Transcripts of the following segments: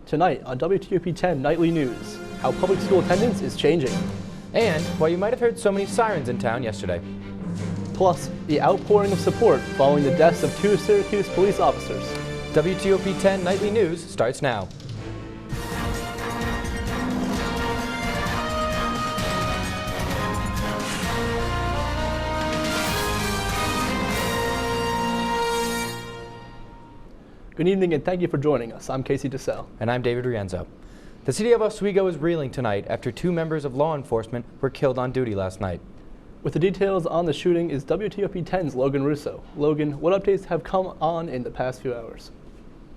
Tonight on WTOP-10 Nightly News, how public school attendance is changing. And why you might have heard so many sirens in town yesterday. Plus, the outpouring of support following the deaths of 2 Syracuse police officers. WTOP-10 Nightly News starts now. Good evening and thank you for joining us. I'm Casey DeSalle. And I'm David Rienzo. The city of Oswego is reeling tonight after 2 members of law enforcement were killed on duty last night. With the details on the shooting is WTOP-10's Logan Russo. Logan, what updates have come on in the past few hours?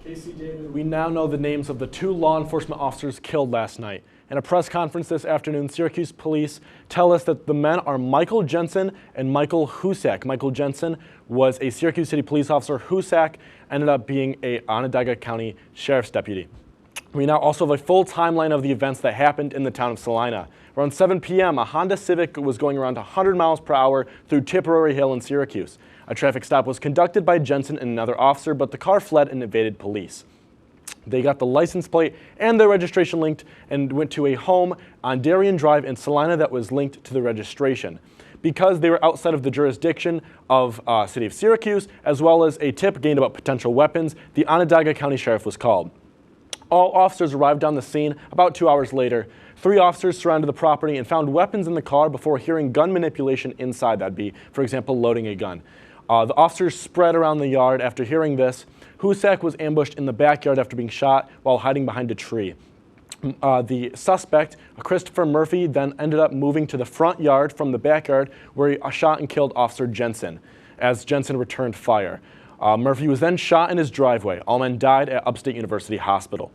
Casey, David, we now know the names of the 2 law enforcement officers killed last night. In a press conference this afternoon, Syracuse police tell us that the men are Michael Jensen and Michael Husak. Michael Jensen was a Syracuse City police officer. Husak ended up being a Onondaga County Sheriff's deputy. We now also have a full timeline of the events that happened in the town of Salina. Around 7 p.m., a Honda Civic was going around 100 miles per hour through Tipperary Hill in Syracuse. A traffic stop was conducted by Jensen and another officer, but the car fled and evaded police. They got the license plate and their registration linked and went to a home on Darien Drive in Salina that was linked to the registration. Because they were outside of the jurisdiction of City of Syracuse, as well as a tip gained about potential weapons, the Onondaga County Sheriff was called. All officers arrived on the scene about 2 hours later. 3 officers surrounded the property and found weapons in the car before hearing gun manipulation inside. That'd be, for example, loading a gun. The officers spread around the yard after hearing this. Husak was ambushed in the backyard after being shot while hiding behind a tree. The suspect, Christopher Murphy, then ended up moving to the front yard from the backyard where he shot and killed Officer Jensen as Jensen returned fire. Murphy was then shot in his driveway. All men died at Upstate University Hospital.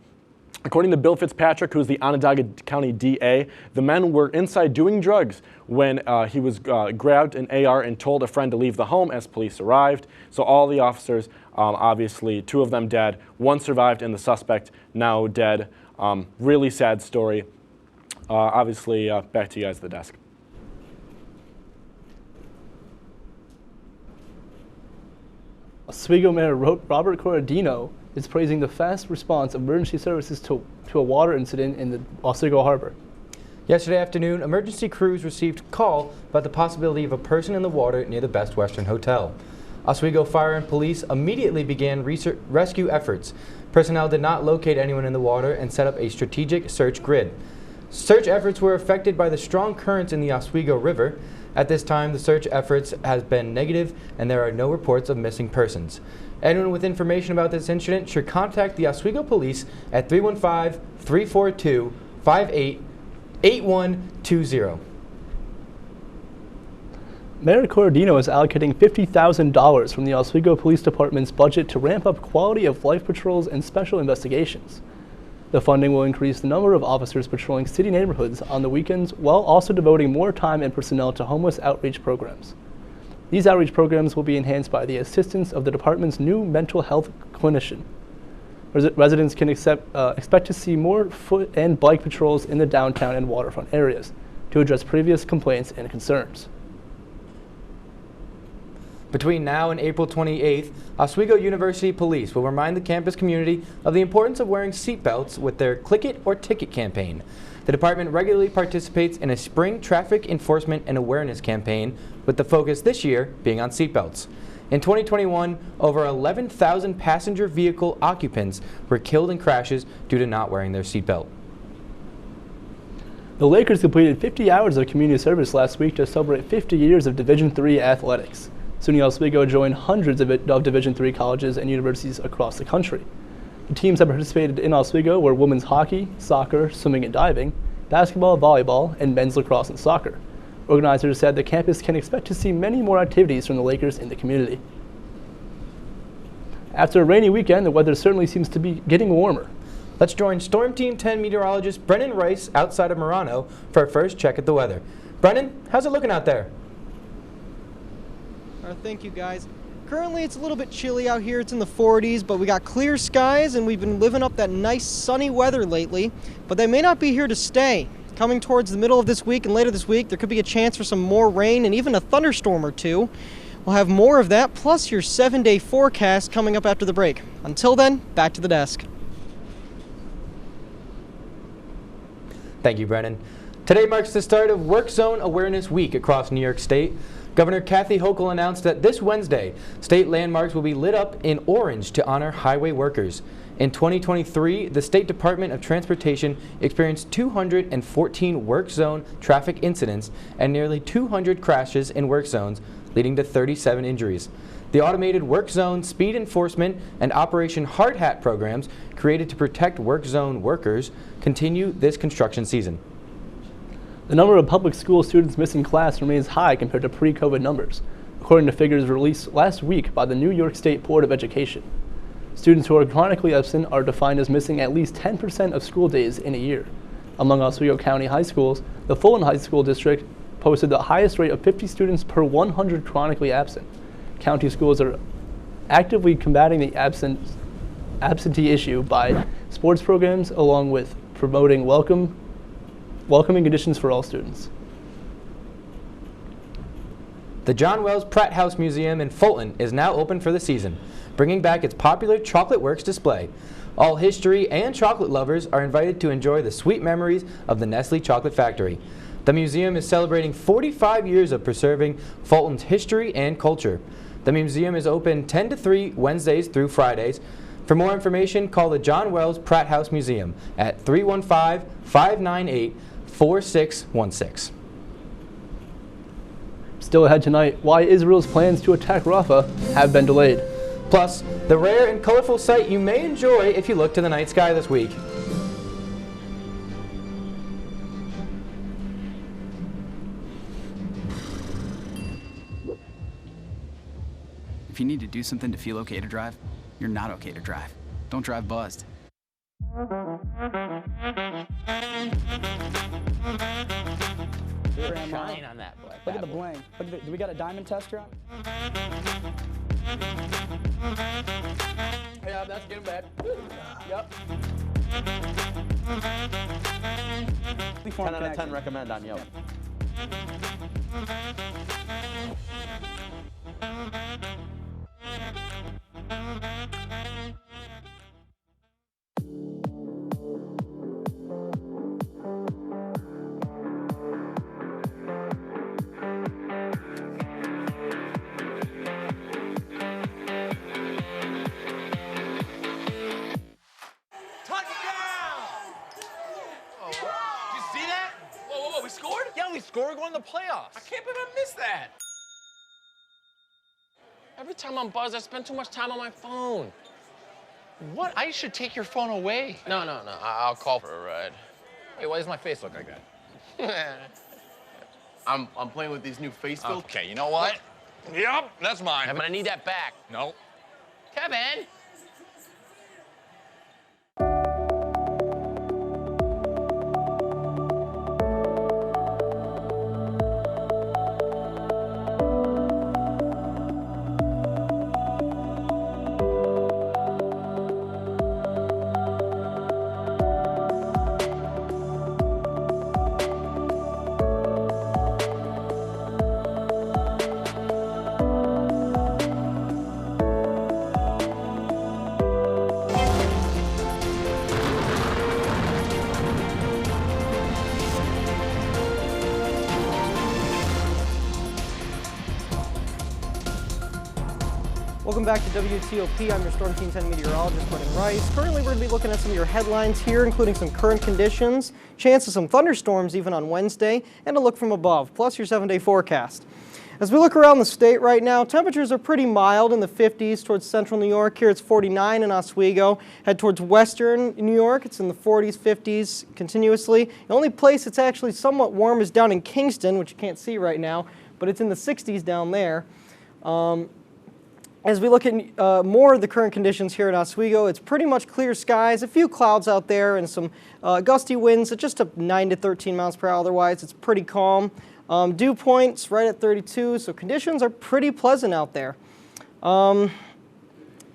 According to Bill Fitzpatrick, who is the Onondaga County DA, the men were inside doing drugs when he was grabbed an AR and told a friend to leave the home as police arrived. So all the officers, obviously 2 of them dead, 1 survived, and the suspect now dead. Really sad story. Obviously, back to you guys at the desk. Oswego Mayor Robert Corradino is praising the fast response of emergency services to a water incident in the Oswego Harbor. Yesterday afternoon, emergency crews received a call about the possibility of a person in the water near the Best Western Hotel. Oswego Fire and Police immediately began rescue efforts. Personnel did not locate anyone in the water and set up a strategic search grid. Search efforts were affected by the strong currents in the Oswego River. At this time, the search efforts has been negative and there are no reports of missing persons. Anyone with information about this incident should contact the Oswego Police at 315-342-588120. Mayor Corradino is allocating $50,000 from the Oswego Police Department's budget to ramp up quality of life patrols and special investigations. The funding will increase the number of officers patrolling city neighborhoods on the weekends while also devoting more time and personnel to homeless outreach programs. These outreach programs will be enhanced by the assistance of the department's new mental health clinician. Residents can expect to see more foot and bike patrols in the downtown and waterfront areas to address previous complaints and concerns. Between now and April 28th, Oswego University Police will remind the campus community of the importance of wearing seatbelts with their Click It or Ticket campaign. The department regularly participates in a spring traffic enforcement and awareness campaign, with the focus this year being on seatbelts. In 2021, over 11,000 passenger vehicle occupants were killed in crashes due to not wearing their seatbelt. The Lakers completed 50 hours of community service last week to celebrate 50 years of Division III athletics. SUNY Oswego joined hundreds of Division III colleges and universities across the country. The teams that participated in Oswego were women's hockey, soccer, swimming and diving, basketball, volleyball, and men's lacrosse and soccer. Organizers said the campus can expect to see many more activities from the Lakers in the community. After a rainy weekend, the weather certainly seems to be getting warmer. Let's join Storm Team 10 meteorologist Brennan Rice outside of Murano for our first check at the weather. Brennan, how's it looking out there? Thank you, guys. Currently, it's a little bit chilly out here. It's in the 40s, but we got clear skies, and we've been living up that nice sunny weather lately, but they may not be here to stay. Coming towards the middle of this week and later this week, there could be a chance for some more rain and even a thunderstorm or two. We'll have more of that, plus your 7-day forecast coming up after the break. Until then, back to the desk. Thank you, Brennan. Today marks the start of Work Zone Awareness Week across New York State. Governor Kathy Hochul announced that this Wednesday, state landmarks will be lit up in orange to honor highway workers. In 2023, the State Department of Transportation experienced 214 work zone traffic incidents and nearly 200 crashes in work zones, leading to 37 injuries. The automated Work Zone Speed Enforcement and Operation Hard Hat programs, created to protect work zone workers, continue this construction season. The number of public school students missing class remains high compared to pre-COVID numbers, according to figures released last week by the New York State Board of Education. Students who are chronically absent are defined as missing at least 10% of school days in a year. Among Oswego County high schools, the Fulton High School District posted the highest rate of 50 students per 100 chronically absent. County schools are actively combating the absentee issue by sports programs, along with promoting welcoming conditions for all students. The John Wells Pratt House Museum in Fulton is now open for the season, bringing back its popular Chocolate Works display. All history and chocolate lovers are invited to enjoy the sweet memories of the Nestle Chocolate Factory. The museum is celebrating 45 years of preserving Fulton's history and culture. The museum is open 10 to 3 Wednesdays through Fridays. For more information, call the John Wells Pratt House Museum at 315-598-4616. Still ahead tonight, why Israel's plans to attack Rafah have been delayed. Plus, the rare and colorful sight you may enjoy if you look to the night sky this week. If you need to do something to feel okay to drive, you're not okay to drive. Don't drive buzzed. Shine on that black. Look at the bling. Look at do we got a diamond tester on? Yeah, that's getting bad. Yep. 10 out of 10 recommend on Yelp. We scored? Yeah, we scored. We're going to the playoffs. I can't believe I missed that. Every time I'm buzzed, I spend too much time on my phone. What? I should take your phone away. No. I'll call for a ride. Wait, why does my face look like that? I'm playing with these new face filters. Okay, you know what? Yep, that's mine. I'm gonna need that back. No. Kevin! Welcome back to WTOP. I'm your Storm Team 10 meteorologist, Brennan Rice. Currently, we're going to be looking at some of your headlines here, including some current conditions, chance of some thunderstorms even on Wednesday, and a look from above, plus your 7-day forecast. As we look around the state right now, temperatures are pretty mild in the 50s towards central New York. Here it's 49 in Oswego. Head towards western New York, it's in the 40s, 50s continuously. The only place it's actually somewhat warm is down in Kingston, which you can't see right now, but it's in the 60s down there. As we look at more of the current conditions here in Oswego, it's pretty much clear skies, a few clouds out there, and some gusty winds at just up 9 to 13 miles per hour. Otherwise, it's pretty calm. Dew points right at 32, so conditions are pretty pleasant out there. As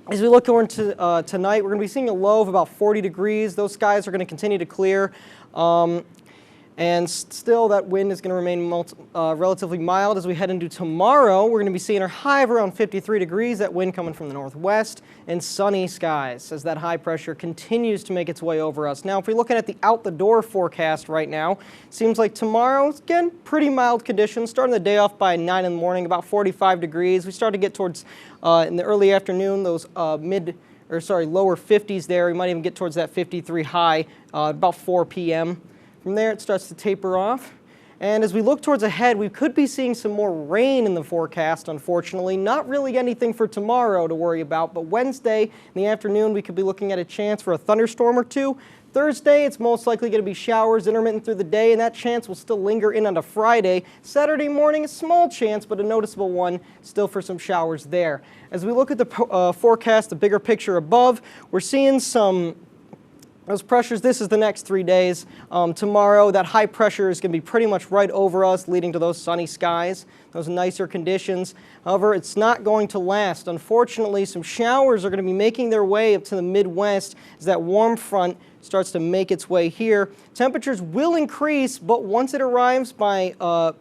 we look over into tonight, we're going to be seeing a low of about 40 degrees. Those skies are going to continue to clear. And still, that wind is going to remain relatively mild as we head into tomorrow. We're going to be seeing our high of around 53 degrees, that wind coming from the northwest, and sunny skies as that high pressure continues to make its way over us. Now, if we're looking at the out-the-door forecast right now, seems like tomorrow, again, pretty mild conditions, starting the day off by 9 in the morning, about 45 degrees. We start to get towards, in the early afternoon, those lower 50s there. We might even get towards that 53 high about 4 p.m. From there, it starts to taper off. And as we look towards ahead, we could be seeing some more rain in the forecast, unfortunately. Not really anything for tomorrow to worry about, but Wednesday in the afternoon, we could be looking at a chance for a thunderstorm or two. Thursday, it's most likely going to be showers intermittent through the day, and that chance will still linger in onto Friday. Saturday morning, a small chance, but a noticeable one still for some showers there. As we look at the forecast, the bigger picture above, we're seeing those pressures. This is the next 3 days. Tomorrow, that high pressure is going to be pretty much right over us, leading to those sunny skies, those nicer conditions. However, it's not going to last. Unfortunately, some showers are going to be making their way up to the Midwest as that warm front starts to make its way here. Temperatures will increase, but once it arrives by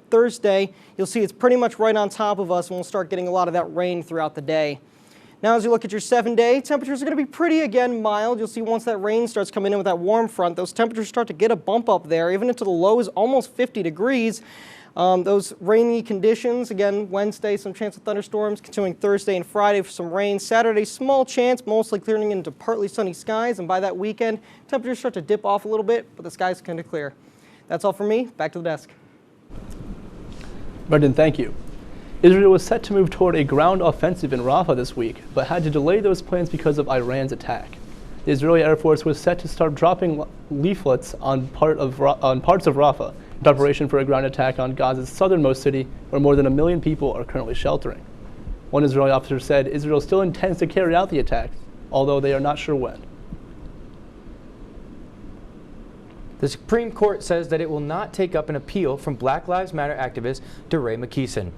Thursday, you'll see it's pretty much right on top of us, and we'll start getting a lot of that rain throughout the day. Now, as you look at your 7-day, temperatures are going to be pretty, again, mild. You'll see once that rain starts coming in with that warm front, those temperatures start to get a bump up there, even into the lows, almost 50 degrees. Those rainy conditions, again, Wednesday, some chance of thunderstorms, continuing Thursday and Friday for some rain. Saturday, small chance, mostly clearing into partly sunny skies, and by that weekend, temperatures start to dip off a little bit, but the sky's kind of clear. That's all from me. Back to the desk. Brendan, thank you. Israel was set to move toward a ground offensive in Rafah this week, but had to delay those plans because of Iran's attack. The Israeli Air Force was set to start dropping leaflets on parts of Rafah in preparation for a ground attack on Gaza's southernmost city, where more than 1 million people are currently sheltering. One Israeli officer said Israel still intends to carry out the attacks, although they are not sure when. The Supreme Court says that it will not take up an appeal from Black Lives Matter activist DeRay McKeeson,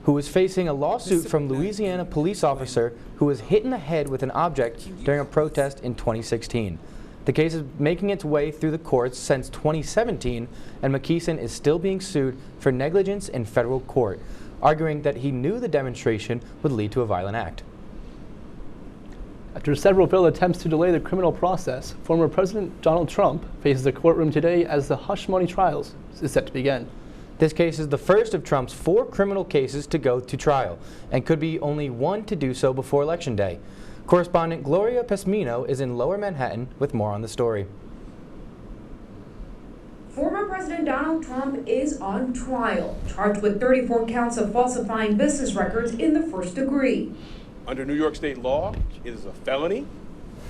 who is facing a lawsuit from Louisiana police officer who was hit in the head with an object during a protest in 2016. The case is making its way through the courts since 2017, and McKeeson is still being sued for negligence in federal court, arguing that he knew the demonstration would lead to a violent act. After several failed attempts to delay the criminal process, former President Donald Trump faces a courtroom today as the hush money trials is set to begin. This case is the first of Trump's 4 criminal cases to go to trial, and could be only one to do so before Election Day. Correspondent Gloria Pesmino is in Lower Manhattan with more on the story. Former President Donald Trump is on trial, charged with 34 counts of falsifying business records in the first degree. Under New York state law, it is a felony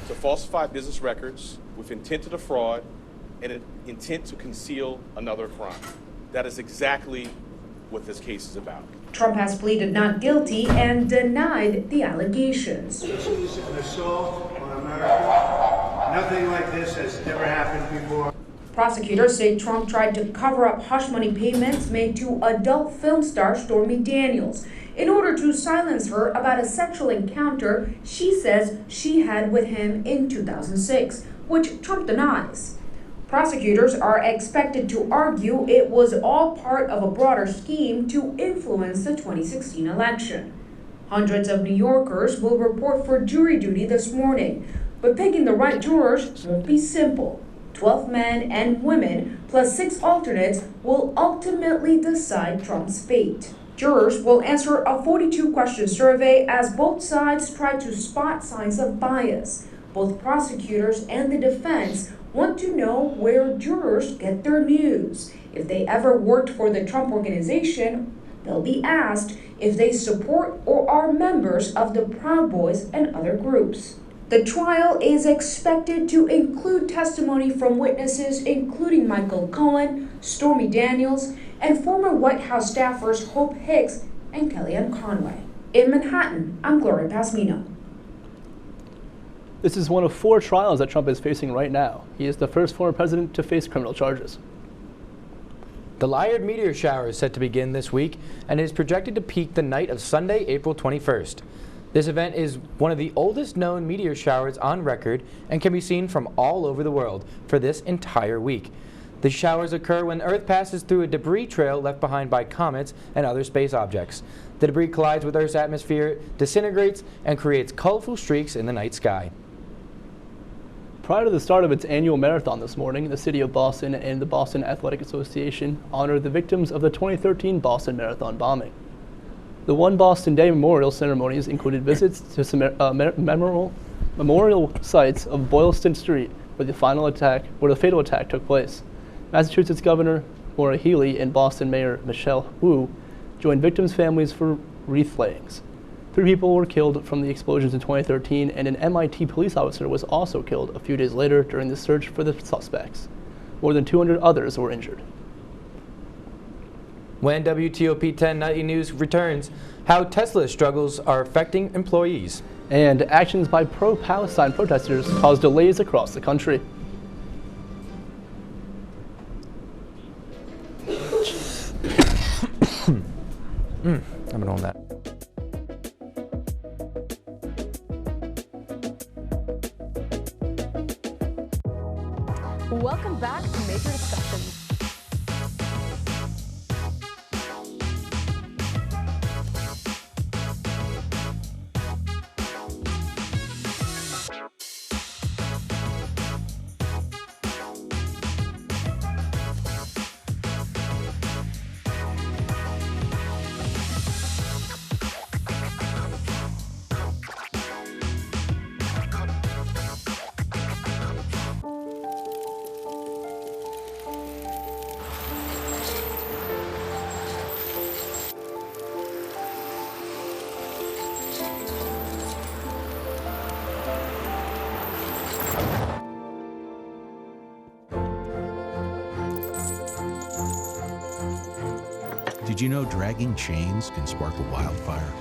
to falsify business records with intent to defraud and an intent to conceal another crime. That is exactly what this case is about. Trump has pleaded not guilty and denied the allegations. This is an assault on America. Nothing like this has ever happened before. Prosecutors say Trump tried to cover up hush money payments made to adult film star Stormy Daniels in order to silence her about a sexual encounter she says she had with him in 2006, which Trump denies. Prosecutors are expected to argue it was all part of a broader scheme to influence the 2016 election. Hundreds of New Yorkers will report for jury duty this morning, but picking the right jurors won't be simple. 12 men and women, plus 6 alternates, will ultimately decide Trump's fate. Jurors will answer a 42-question survey as both sides try to spot signs of bias. Both prosecutors and the defense want to know where jurors get their news. If they ever worked for the Trump Organization, they'll be asked if they support or are members of the Proud Boys and other groups. The trial is expected to include testimony from witnesses including Michael Cohen, Stormy Daniels, and former White House staffers Hope Hicks and Kellyanne Conway. In Manhattan, I'm Gloria Pasmino. This is one of 4 trials that Trump is facing right now. He is the first former president to face criminal charges. The Lyard meteor shower is set to begin this week and is projected to peak the night of Sunday, April 21st. This event is one of the oldest known meteor showers on record and can be seen from all over the world for this entire week. The showers occur when Earth passes through a debris trail left behind by comets and other space objects. The debris collides with Earth's atmosphere, disintegrates, and creates colorful streaks in the night sky. Prior to the start of its annual marathon this morning, the City of Boston and the Boston Athletic Association honored the victims of the 2013 Boston Marathon bombing. The One Boston Day memorial ceremonies included visits to some memorial sites of Boylston Street, where the fatal attack took place. Massachusetts Governor Maura Healey and Boston Mayor Michelle Wu joined victims' families for wreath layings. 3 people were killed from the explosions in 2013, and an MIT police officer was also killed a few days later during the search for the suspects. More than 200 others were injured. When WTOP-10 Nightly News returns, how Tesla struggles are affecting employees. And actions by pro-Palestine protesters caused delays across the country. I'm gonna own that. Welcome back to Major Discussions. Did you know dragging chains can spark a wildfire?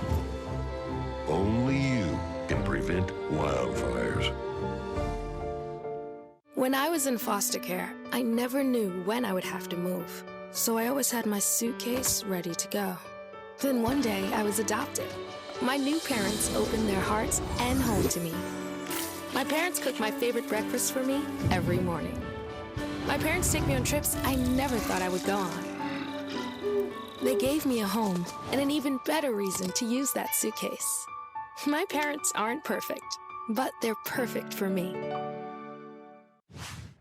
Only you can prevent wildfires. When I was in foster care, I never knew when I would have to move. So I always had my suitcase ready to go. Then one day I was adopted. My new parents opened their hearts and home to me. My parents cook my favorite breakfast for me every morning. My parents take me on trips I never thought I would go on. They gave me a home and an even better reason to use that suitcase. My parents aren't perfect, but they're perfect for me.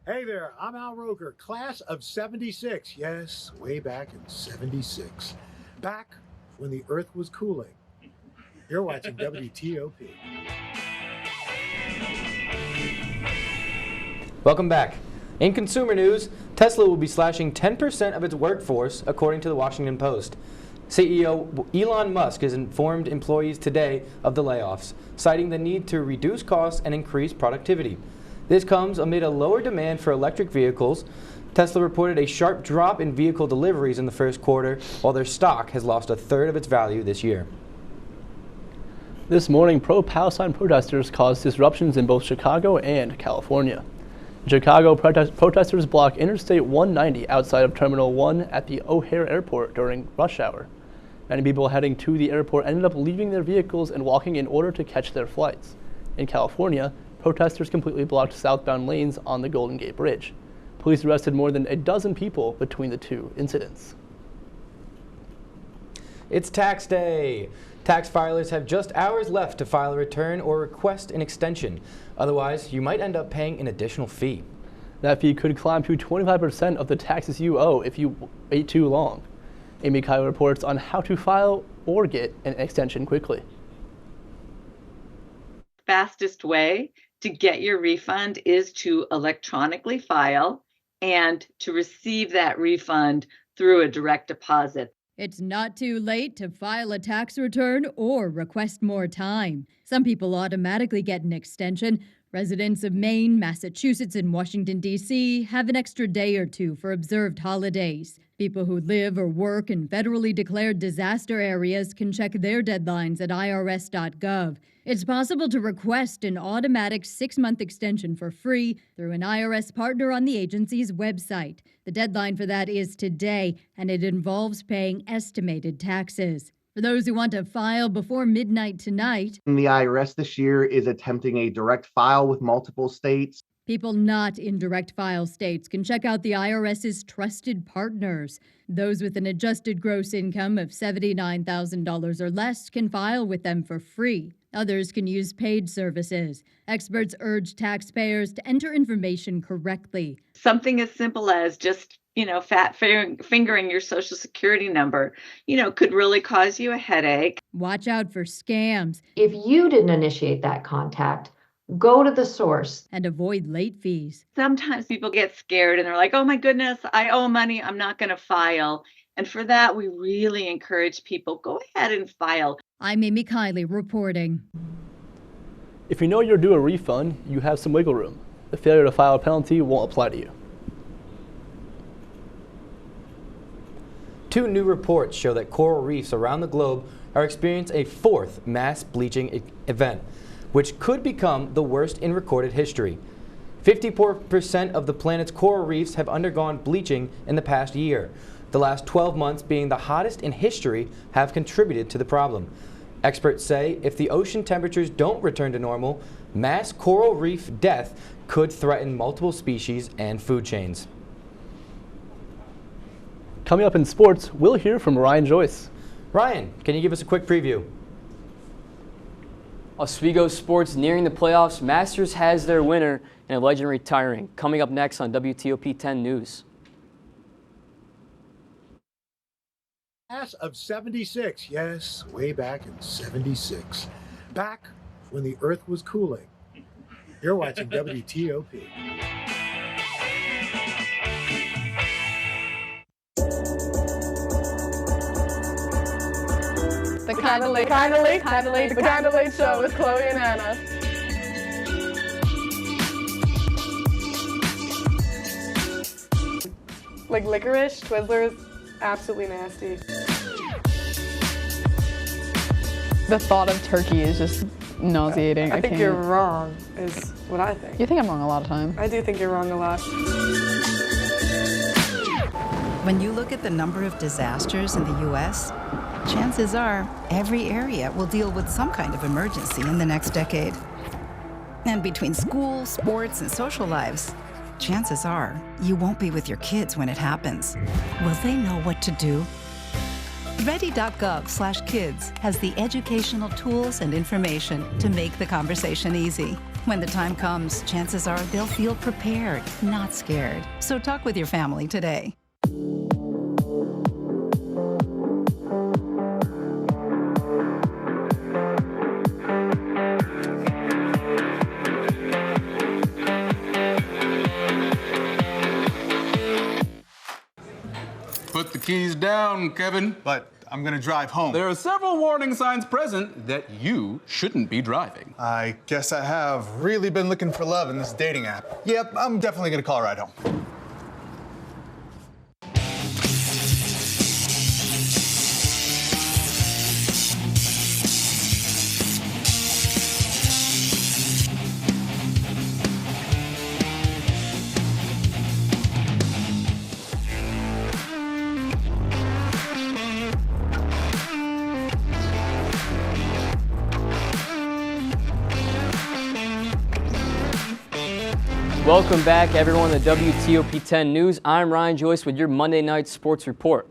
Hey there, I'm Al Roker, class of 76. Yes, way back in 76. Back when the Earth was cooling. You're watching WTOP. Welcome back. In consumer news, Tesla will be slashing 10% of its workforce, according to the Washington Post. CEO Elon Musk has informed employees today of the layoffs, citing the need to reduce costs and increase productivity. This comes amid a lower demand for electric vehicles. Tesla reported a sharp drop in vehicle deliveries in the first quarter, while their stock has lost a third of its value this year. This morning, pro-Palestine protesters caused disruptions in both Chicago and California. Chicago protesters blocked Interstate 190 outside of Terminal 1 at the O'Hare Airport during rush hour. Many people heading to the airport ended up leaving their vehicles and walking in order to catch their flights. In California, protesters completely blocked southbound lanes on the Golden Gate Bridge. Police arrested more than a dozen people between the two incidents. It's tax day. Tax filers have just hours left to file a return or request an extension. Otherwise, you might end up paying an additional fee. That fee could climb to 25% of the taxes you owe if you wait too long. Amy Kyle reports on how to file or get an extension quickly. Fastest way to get your refund is to electronically file and to receive that refund through a direct deposit. It's not too late to file a tax return or request more time. Some people automatically get an extension. Residents of Maine, Massachusetts, and Washington, D.C. have an extra day or two for observed holidays. People who live or work in federally declared disaster areas can check their deadlines at irs.gov. It's possible to request an automatic 6-month extension for free through an IRS partner on the agency's website. The deadline for that is today, and it involves paying estimated taxes. For those who want to file before midnight tonight, the IRS this year is attempting a direct file with multiple states. People not in direct file states can check out the IRS's trusted partners. Those with an adjusted gross income of $79,000 or less can file with them for free. Others can use paid services. Experts urge taxpayers to enter information correctly. Something as simple as just, fingering your social security number, could really cause you a headache. Watch out for scams. If you didn't initiate that contact, go to the source. And avoid late fees. Sometimes people get scared and they're like, oh my goodness, I owe money, I'm not going to file. And for that, we really encourage people, go ahead and file. I'm Amy Kiley reporting. If you know you're due a refund, you have some wiggle room. The failure to file a penalty won't apply to you. 2 new reports show that coral reefs around the globe are experiencing a 4th mass bleaching event, which could become the worst in recorded history. 54% of the planet's coral reefs have undergone bleaching in the past year. The last 12 months, being the hottest in history, have contributed to the problem. Experts say if the ocean temperatures don't return to normal, mass coral reef death could threaten multiple species and food chains. Coming up in sports, we'll hear from Ryan Joyce. Ryan, can you give us a quick preview? Oswego sports nearing the playoffs. Masters has their winner and a legend retiring. Coming up next on WTOP-10 News. Class of 76, yes, way back in 76. Back when the Earth was cooling. You're watching WTOP. The Kinda Late Show with Chloe and Anna. Like licorice, Twizzlers, absolutely nasty. The thought of turkey is just nauseating. I think you're wrong, is what I think. You think I'm wrong a lot of time. I do think you're wrong a lot. When you look at the number of disasters in the U.S., chances are every area will deal with some kind of emergency in the next decade. And between school, sports, and social lives, chances are you won't be with your kids when it happens. Will they know what to do? Ready.gov/kids has the educational tools and information to make the conversation easy. When the time comes, chances are they'll feel prepared, not scared. So talk with your family today. Put the keys down, Kevin. But I'm gonna drive home. There are several warning signs present that you shouldn't be driving. I guess I have really been looking for love in this dating app. Yep, I'm definitely gonna call a ride home. Welcome back, everyone, to WTOP-10 News. I'm Ryan Joyce with your Monday Night Sports Report.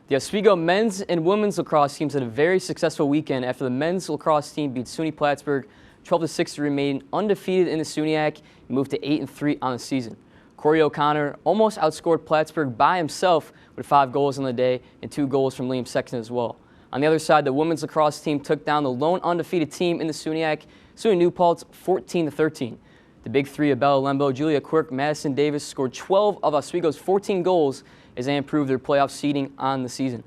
The Oswego men's and women's lacrosse teams had a very successful weekend after the men's lacrosse team beat SUNY Plattsburgh 12-6 to remain undefeated in the SUNYAC and moved to 8-3 on the season. Corey O'Connor almost outscored Plattsburgh by himself with 5 goals on the day and 2 goals from Liam Sexton as well. On the other side, the women's lacrosse team took down the lone undefeated team in the SUNYAC, SUNY New Paltz 14-13. The big three of Bella Lembo, Julia Quirk, Madison Davis scored 12 of Oswego's 14 goals as they improved their playoff seeding on the season.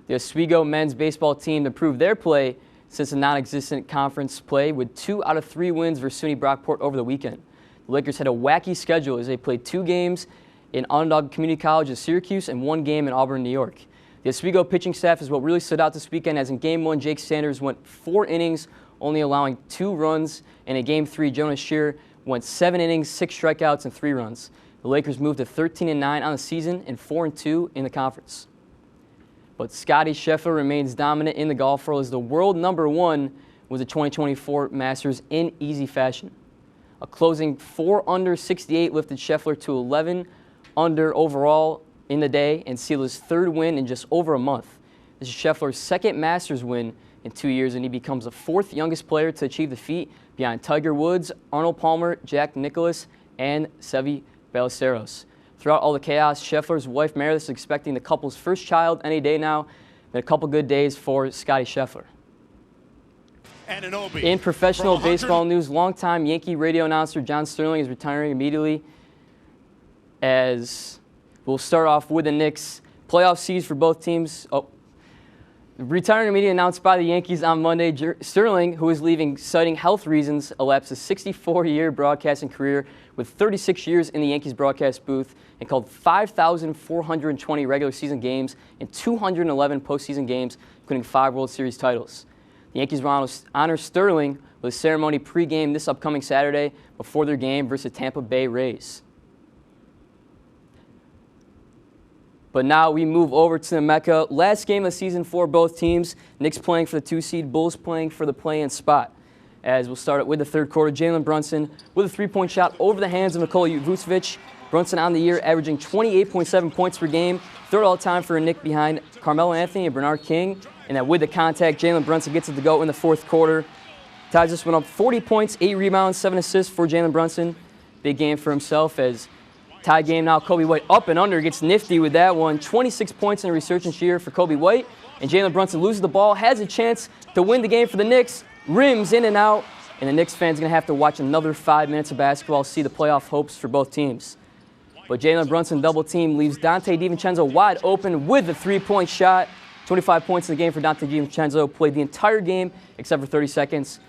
The Oswego men's baseball team improved their play since the non-existent conference play with 2 out of 3 wins versus SUNY Brockport over the weekend. The Lakers had a wacky schedule as they played 2 games in Onondaga Community College in Syracuse and 1 game in Auburn, New York. The Oswego pitching staff is what really stood out this weekend, as in Game 1, Jake Sanders went 4 innings, only allowing 2 runs, and in Game 3, Jonas Shearer went 7 innings, 6 strikeouts, and 3 runs. The Lakers moved to 13-9 on the season and 4-2 in the conference. But Scottie Scheffler remains dominant in the golf world as the world #1 with the 2024 Masters in easy fashion. A closing 4 under 68 lifted Scheffler to 11 under overall in the day and sealed his 3rd win in just over a month. This is Scheffler's 2nd Masters win in 2 years, and he becomes the 4th youngest player to achieve the feat behind Tiger Woods, Arnold Palmer, Jack Nicklaus, and Seve Ballesteros. Throughout all the chaos, Scheffler's wife Meredith is expecting the couple's first child any day now. Been a couple good days for Scottie Scheffler. In professional baseball news, longtime Yankee radio announcer John Sterling is retiring immediately. As we'll start off with the Knicks. Playoff seeds for both teams. Retiring immediately announced by the Yankees on Monday. Sterling, who is leaving citing health reasons, elapsed a 64-year broadcasting career with 36 years in the Yankees broadcast booth and called 5,420 regular season games and 211 postseason games, including 5 World Series titles. The Yankees will honor Sterling with a ceremony pregame this upcoming Saturday before their game versus the Tampa Bay Rays. But now we move over to the Mecca. Last game of the season for both teams. Knicks playing for the 2 seed, Bulls playing for the play-in spot. As we'll start with the 3rd quarter, Jalen Brunson with a 3-point shot over the hands of Nikola Vucevic. Brunson on the year averaging 28.7 points per game. 3rd all-time for a Knick behind Carmelo Anthony and Bernard King. And then with the contact, Jalen Brunson gets it to go in the 4th quarter. Ties this one up 40 points, 8 rebounds, 7 assists for Jalen Brunson. Big game for himself as tie game now. Kobe White up and under, gets nifty with that one. 26 points in a resurgence here for Kobe White. And Jalen Brunson loses the ball, has a chance to win the game for the Knicks. Rims in and out. And the Knicks fans are going to have to watch another 5 minutes of basketball, see the playoff hopes for both teams. But Jalen Brunson double team leaves Dante DiVincenzo wide open with the 3-point shot. 25 points in the game for Dante DiVincenzo. Played the entire game except for 30 seconds.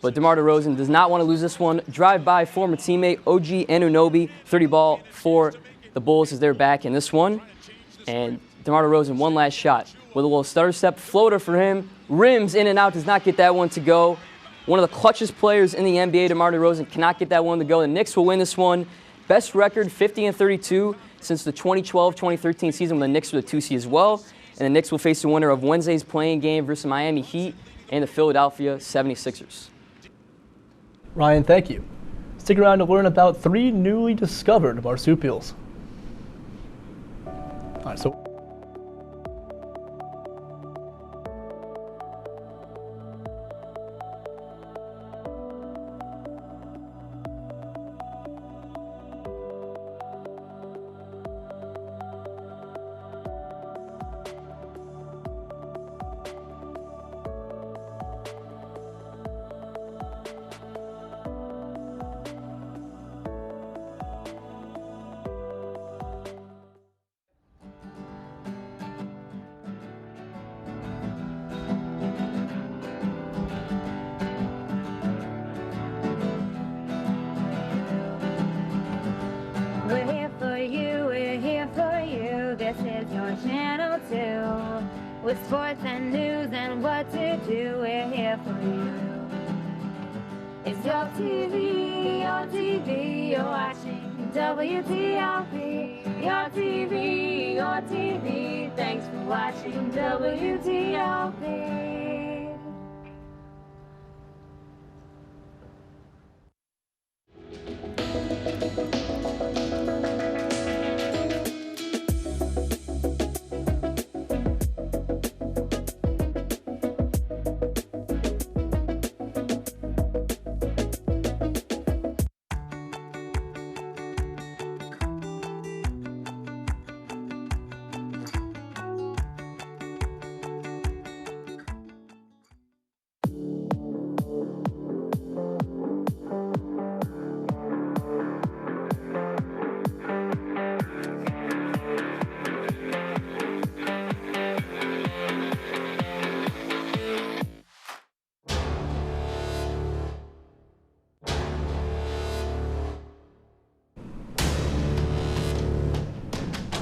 But DeMar DeRozan does not want to lose this one. Drive by former teammate OG Anunoby. 30 ball for the Bulls as they're back in this one. And DeMar DeRozan, one last shot with a little stutter step floater for him. Rims in and out, does not get that one to go. One of the clutchest players in the NBA, DeMar DeRozan, cannot get that one to go. The Knicks will win this one. Best record, 50-32 since the 2012-2013 season when the Knicks were the 2 seed as well. And the Knicks will face the winner of Wednesday's playing game versus Miami Heat and the Philadelphia 76ers. Ryan, thank you. Stick around to learn about 3 newly discovered marsupials. All right, so with sports and news and what to do, we're here for you. It's your TV, you're watching WTOP. Your TV, thanks for watching WTOP.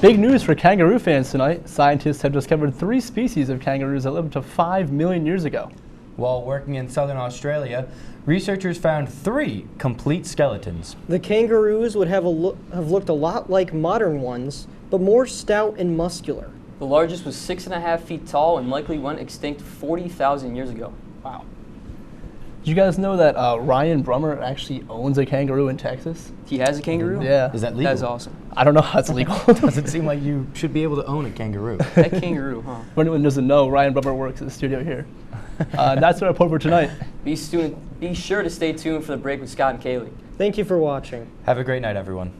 big news for kangaroo fans tonight. Scientists have discovered 3 species of kangaroos that lived up to 5 million years ago. While working in southern Australia, researchers found 3 complete skeletons. The kangaroos would have looked a lot like modern ones, but more stout and muscular. The largest was 6.5 feet tall and likely went extinct 40,000 years ago. Wow. Did you guys know that Ryan Brummer actually owns a kangaroo in Texas? He has a kangaroo? Yeah. Is that legal? That's awesome. I don't know how it's legal. Doesn't seem like you should be able to own a kangaroo. That kangaroo, huh? For anyone who doesn't know, Ryan Brummer works at the studio here. That's our report for tonight. Be sure to stay tuned for the break with Scott and Kaylee. Thank you for watching. Have a great night, everyone.